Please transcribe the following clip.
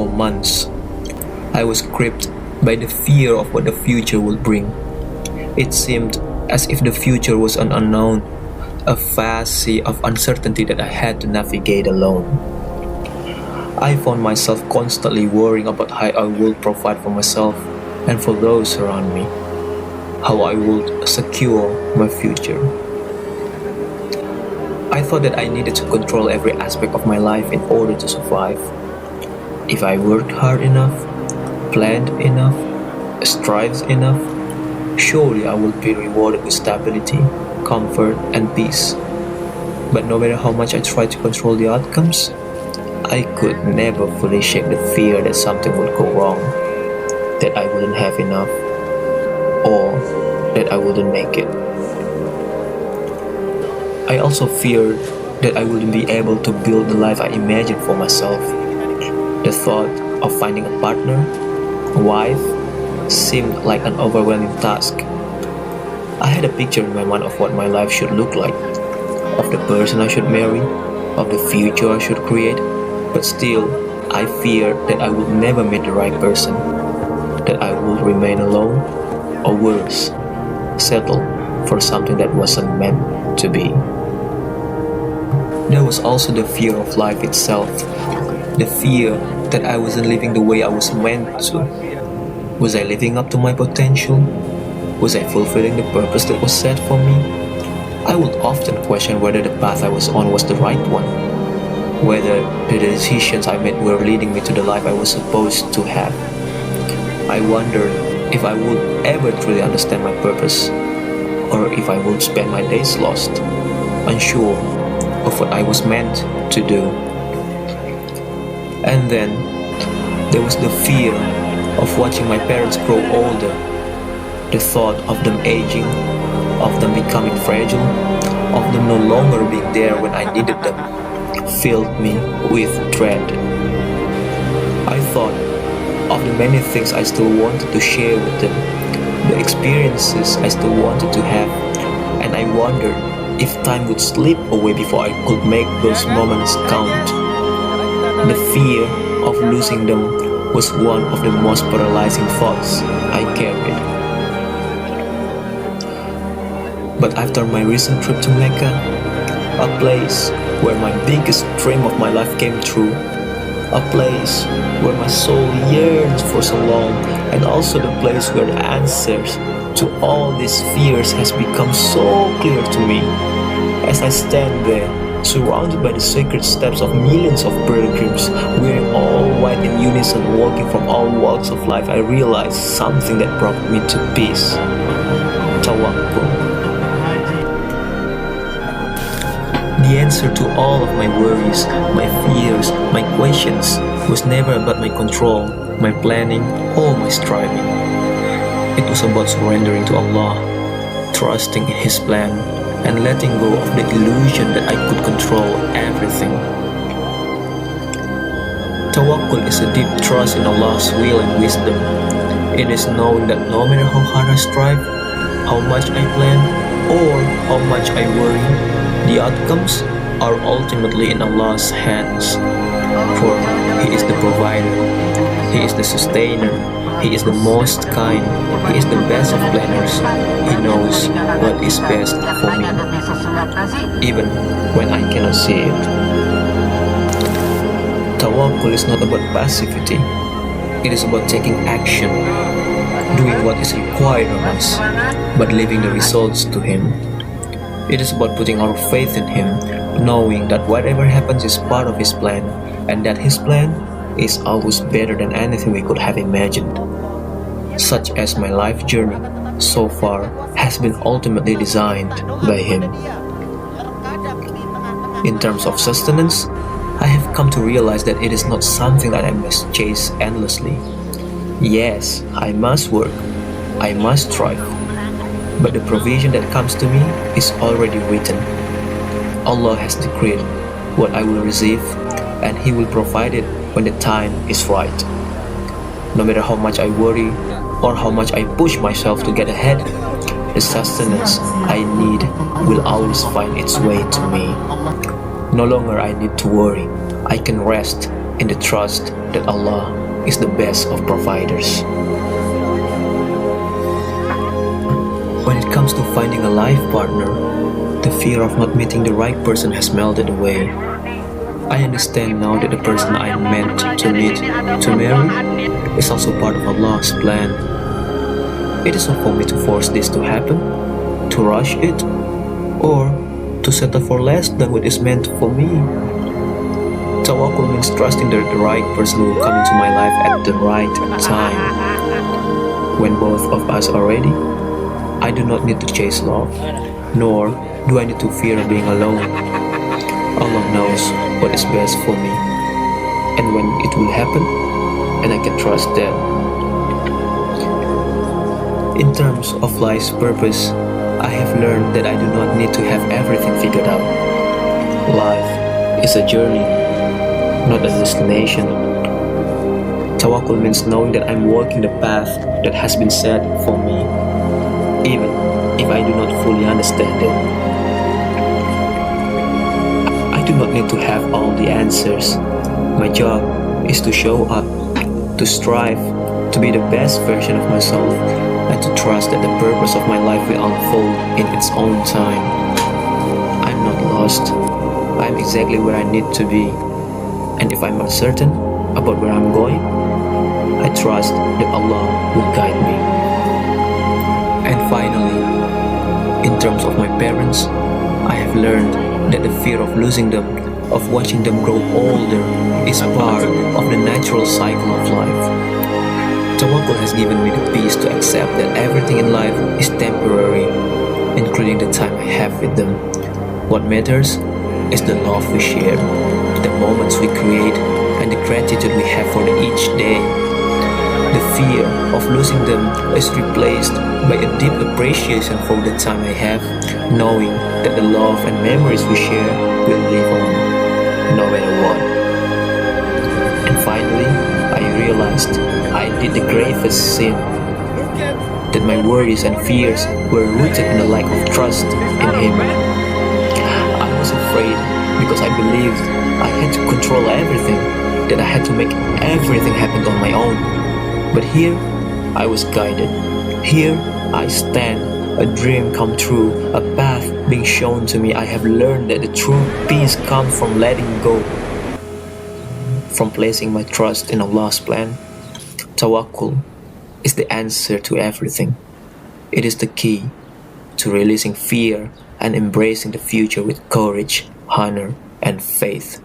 for months. I was gripped by the fear of what the future would bring. It seemed as if the future was an unknown, a vast sea of uncertainty that I had to navigate alone. I found myself constantly worrying about how I would provide for myself and for those around me, how I would secure my future. I thought that I needed to control every aspect of my life in order to survive. If I worked hard enough, planned enough, strived enough, surely I would be rewarded with stability, comfort, and peace. But no matter how much I tried to control the outcomes, I could never fully shake the fear that something would go wrong, that I wouldn't have enough, or that I wouldn't make it. I also feared that I wouldn't be able to build the life I imagined for myself. The thought of finding a partner, a wife, seemed like an overwhelming task. I had a picture in my mind of what my life should look like, of the person I should marry, of the future I should create, but still, I feared that I would never meet the right person, that I would remain alone, or worse, settle for something that wasn't meant to be. There was also the fear of life itself, the fear that I wasn't living the way I was meant to. Was I living up to my potential? Was I fulfilling the purpose that was set for me? I would often question whether the path I was on was the right one, whether the decisions I made were leading me to the life I was supposed to have. I wondered if I would ever truly understand my purpose, or if I would spend my days lost, unsure of what I was meant to do. And then there was the fear of watching my parents grow older, the thought of them aging, of them becoming fragile, of them no longer being there when I needed them, filled me with dread. I thought of the many things I still wanted to share with them, the experiences I still wanted to have, and I wondered if time would slip away before I could make those moments count. The fear of losing them was one of the most paralyzing thoughts I carried. But after my recent trip to Mecca, a place where my biggest dream of my life came true, a place where my soul yearns for so long, and also the place where the answers to all these fears has become so clear to me. As I stand there, surrounded by the sacred steps of millions of pilgrims, wearing all white in unison, walking from all walks of life, I realized something that brought me to peace. Tawakkul. The answer to all of my worries, my fears, my questions was never about my control, my planning, or my striving. It was about surrendering to Allah, trusting in His plan, and letting go of the illusion that I could control everything. Tawakkul is a deep trust in Allah's will and wisdom. It is knowing that no matter how hard I strive, how much I plan, or how much I worry, the outcomes are ultimately in Allah's hands. For He is the provider, He is the sustainer, He is the most kind, He is the best of planners. He knows what is best for me, even when I cannot see it. Tawakkul is not about passivity. It is about taking action, doing what is required of us, but leaving the results to Him. It is about putting our faith in Him, knowing that whatever happens is part of His plan, and that His plan is always better than anything we could have imagined. Such as my life journey so far has been ultimately designed by Him. In terms of sustenance, I have come to realize that it is not something that I must chase endlessly. Yes, I must work, I must strive, but the provision that comes to me is already written. Allah has decreed what I will receive, and He will provide it when the time is right. No matter how much I worry or how much I push myself to get ahead, the sustenance I need will always find its way to me. No longer I need to worry. I can rest in the trust that Allah is the best of providers. When it comes to finding a life partner, the fear of not meeting the right person has melted away. I understand now that the person I am meant to meet, to marry, is also part of Allah's plan. It is not for me to force this to happen, to rush it, or to settle for less than what is meant for me. Tawakkul means trusting that the right person will come into my life at the right time. When both of us are ready, I do not need to chase love, nor do I need to fear being alone. Allah knows what is best for me, and when it will happen, and I can trust that. In terms of life's purpose, I have learned that I do not need to have everything figured out. Life is a journey, not a destination. Tawakkul means knowing that I'm walking the path that has been set for me, even if I do not fully understand it. I do not need to have all the answers. My job is to show up, to strive, to be the best version of myself, and to trust that the purpose of my life will unfold in its own time. I'm not lost. I'm exactly where I need to be. And if I'm uncertain about where I'm going, I trust that Allah will guide me. And finally, in terms of my parents, I have learned that the fear of losing them, of watching them grow older, is part of the natural cycle of life. Tawakkul has given me the peace to accept that everything in life is temporary, including the time I have with them. What matters is the love we share, the moments we create, and the gratitude we have for each day. The fear of losing them is replaced by a deep appreciation for the time I have, knowing that the love and memories we share will live on, no matter what. And finally, I realized I did the gravest sin, that my worries and fears were rooted in a lack of trust in Him. I was afraid because I believed I had to control everything, that I had to make everything happen on my own. But here, I was guided. Here, I stand, a dream come true, a path being shown to me. I have learned that the true peace comes from letting go, from placing my trust in Allah's plan. Tawakkul is the answer to everything. It is the key to releasing fear and embracing the future with courage, honor, and faith.